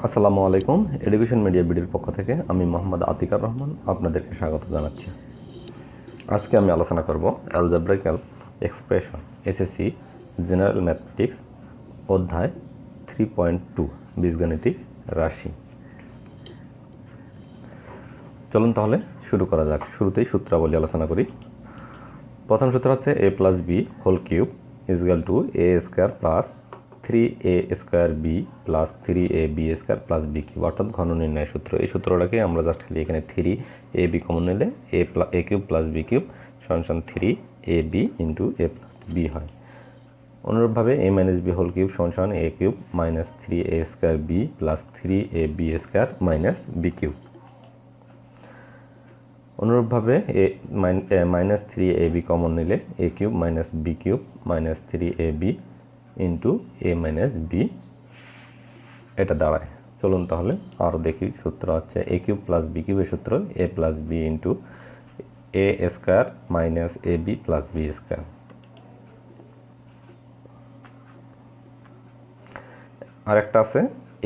আসসালামু আলাইকুম। Education media বিডির পক্ষ থেকে আমি মোহাম্মদ আতিকার রহমান আপনাদেরকে স্বাগত জানাচ্ছি। আজকে আমি আলোচনা করব অ্যালজেব্রিক্যাল এক্সপ্রেশন এসএসসি জেনারেল ম্যাথমেটিক্স অধ্যায় 3.2 বীজগাণিতিক রাশি। চলুন তাহলে শুরু করা যাক। শুরুতেই সূত্রাবলী আলোচনা করি। প্রথম সূত্র হচ্ছে a plus b whole cube is equal to a square plus 3a square b plus 3ab square plus b cube, অর্থাৎ ঘন নির্ণয় সূত্র। এই সূত্রটাকে আমরা জাস্ট খালি এখানে 3ab কমন নিলে a cube plus b cube সমান 3ab into a plus b হয়। অনুরূপভাবে a minus b whole cube সমান a cube minus 3a square b plus 3ab square minus b cube. অনুরূপভাবে মাইনাস 3ab কমন নিলে a cube minus b cube minus 3ab into a minus b এটা দাঁড়ায়। চলুন তাহলে আরও দেখি। সূত্র হচ্ছে এ কিউব প্লাস বি কিউবের সূত্র এ plus B into A square minus A B plus B square. আরেকটা আছে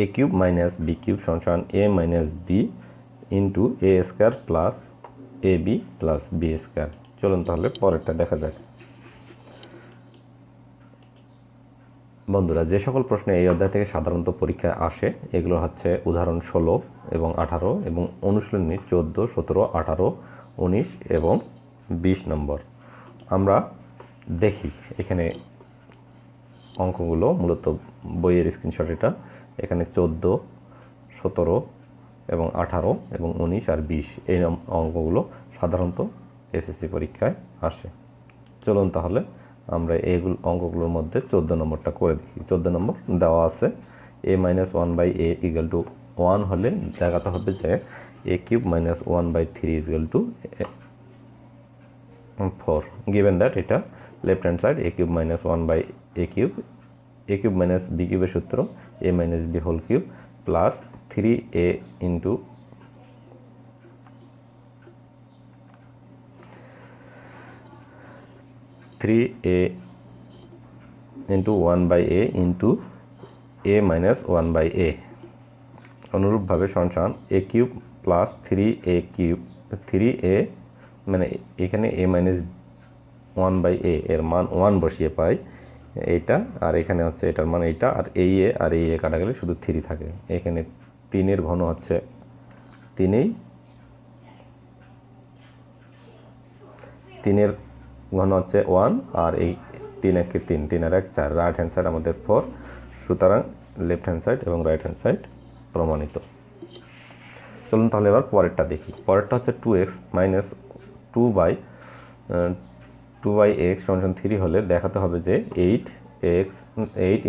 এ কিউব মাইনাস বি কিউব সমান এ minus B into A square plus A B plus B square. চলুন তাহলে পরেরটা দেখা যাক। বন্ধুরা, যে সকল প্রশ্ন এই অধ্যায় থেকে সাধারণত পরীক্ষায় আসে এগুলো হচ্ছে উদাহরণ 16 এবং 18 এবং অনুশীলনী 14, 17, 18, 19 এবং 20 নম্বর। আমরা দেখি এখানে অঙ্কগুলো মূলত বইয়ের স্ক্রিনশট। এটা এখানে 14, 17 এবং 18 এবং 19 আর 20 এই অঙ্কগুলো সাধারণত এসএসসি পরীক্ষায় আসে। চলুন তাহলে আমরা এইগুলো অঙ্কগুলোর মধ্যে 14 নম্বরটা করে দেখি। 14 নম্বর দেওয়া আছে a minus 1/a equal to 1 হলে দেখাতে হবে যে a cube minus 1/3 equal to 4। Given that এটা left hand side a cube minus 1/a cube minus b কিউবের সূত্র a minus b whole cube plus 3a into a into 1/a into a minus 1/a। অনুরূপভাবে সমান a cube plus 3a cube 3a মানে এখানে a minus 1/a এর মান 1 বসিয়ে পাই এইটা, আর এখানে হচ্ছে এটার মান এইটা, আর এই a আর এই a কাটা গেলে শুধু 3 থাকে। এখানে 3 এর ঘন হচ্ছে 3 এর ঘন হচ্ছে 1 আর এই 3 একে 3 আর 1 4। রাইট হ্যান্ড সাইড আমাদের 4, সুতরাং লেফট হ্যান্ড সাইড এবং রাইট হ্যান্ড সাইড প্রমাণিত। চলুন তাহলে এবার পরেরটা দেখি। পরেরটা হচ্ছে 2x মাইনাস 2/x সমান 3 হলে দেখাতে হবে যে 8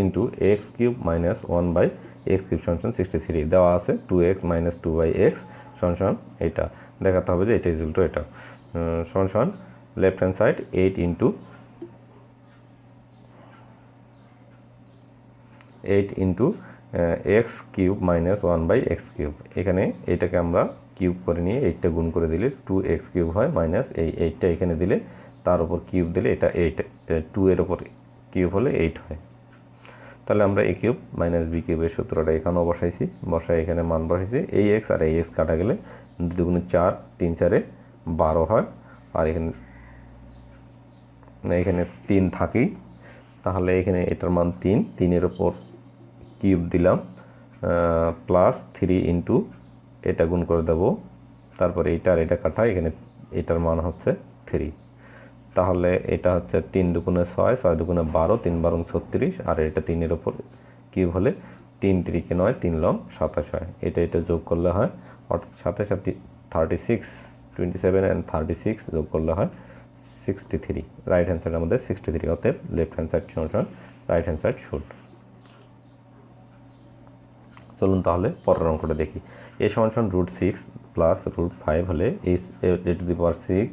into x cube minus 1/x cube সমান 63 দেওয়া আছে। 2x মাইনাস 2/x সমান এটা দেখাতে হবে যে এটা ইকুয়াল টু এটা সমান left hand side 8 into x cube minus 1/x cube. এখানে এটাকে আমরা কিউব করে নিয়ে 8টা গুণ করে দিলে 2x কিউব হয় মাইনাস এই 8টা এখানে দিলে তার উপর কিউব দিলে এটা 8, 2 এর উপর কিউব হলে 8 হয়। তাহলে আমরা a কিউব মাইনাস b কিউবের সূত্রটা এখানেও বসাই এখানে মান বসাইছি। এই x আর এই x কাটা গেলে 2 গুণে 4, 3 4 12 হয়, আর এখানে 3 থাকেই। তাহলে এখানে এটার মান 3 এর উপর কিউব দিলাম প্লাস 3 ইন্টু এটা গুণ করে দেব, তারপরে এইটা আর এটা কাটা, এখানে এটার মান হচ্ছে 3। তাহলে এটা হচ্ছে 3 দুগুণে 6, 6 দুগুণে 12, 3 12 36, আর এটা 3 এর উপর কিউব হলে 3 3 9, 3 লং 27 হয়। এটা যোগ করলে হয় অর্থাৎ 27 36, 27 and 36 যোগ করলে হয় 63। রাইট হ্যান্ড সাইড আমাদের 63, অতএব লেফট হ্যান্ড সাইড সমান রাইট হ্যান্ড সাইড শুড। চলুন তাহলে পরের অঙ্কটা দেখি। a সমান √6 প্লাস √5 হলে a to the power 6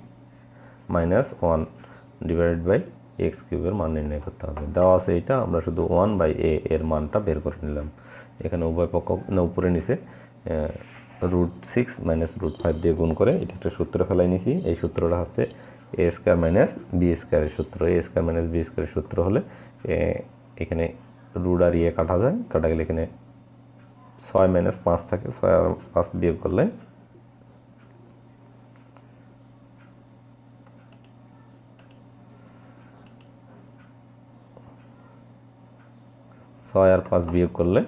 minus 1 divided by x কিউবের মান নির্ণয় করতে হবে। দেওয়া আছে এটা, আমরা শুধু 1/a এর মানটা বের করে নিলাম। এখানে উভয় পক্ষ উপরে নিচে √6 মাইনাস √5 দিয়ে গুণ করে এটা একটা সূত্র ফেলাই নিছি। এই সূত্রটা হচ্ছে a স্কোয়ার মাইনাস বি স্কোয়ারের সূত্র। a স্কোয়ার মাইনাস বি স্কোয়ারের সূত্র হলে এখানে রুট আর ইয়ে কাটা যায়, কাটা গেলে এখানে 6 মাইনাস 5 থাকে, 6 আর 5 বিয়োগ করলে 6 আর 5 বিয়োগ করলে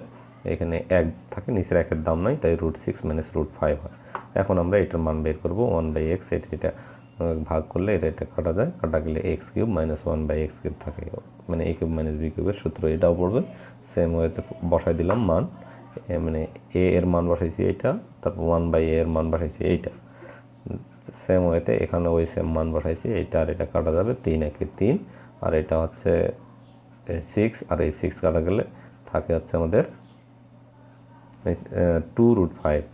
এখানে 1 থাকে, নিচের 1 এর দাম নাই, তাই √6 মাইনাস √5 হয়। এখন আমরা এটার মান বের করব 1/x, এটা ভাগ করলে এটা কাটা যায়, কাটা গেলে x³ মাইনাস 1/x³ থাকে, মানে a³ মাইনাস b³ এর সূত্র এটাও পড়বে। সেম ওয়েতে বসাই দিলাম মান, মানে a এর মান বসাইছি এইটা, তারপর 1/a এর মান বসাইছি এইটা। সেম ওয়েতে এখানে ওই সেম মান বসাইছি, এইটা আর এটা কাটা যাবে, 3 × 3, আর এটা হচ্ছে 6, আর এই 6 কাটা গেলে থাকে হচ্ছে আমাদের 2√5,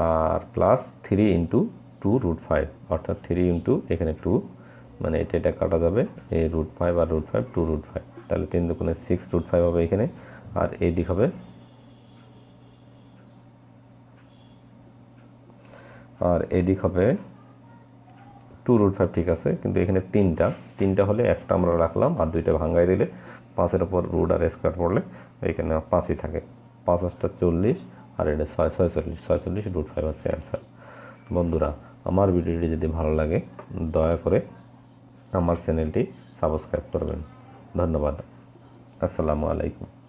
আর প্লাস 3 × 2√5, অর্থাৎ 3 × এখানে 2, মানে এটা কাটা যাবে, এই √5 আর √5 2√5, তাহলে 3 দুগুণে 6√5 হবে এখানে, আর এই দিক হবে, আর এদিক হবে 2√5, ঠিক আছে। কিন্তু এখানে তিনটা হলে একটা আমরা রাখলাম, আর দুইটা ভাঙাই দিলে 5-এর উপর রুট আর স্কোয়ার পড়লে এখানে 5ই থাকে, 5 × 8 = 40, আর এটা 46 হচ্ছে অ্যান্সার। বন্ধুরা, আমার ভিডিওটি যদি ভালো লাগে দয়া করে আমার চ্যানেলটি সাবস্ক্রাইব করবেন। ধন্যবাদ। আসসালামু আলাইকুম।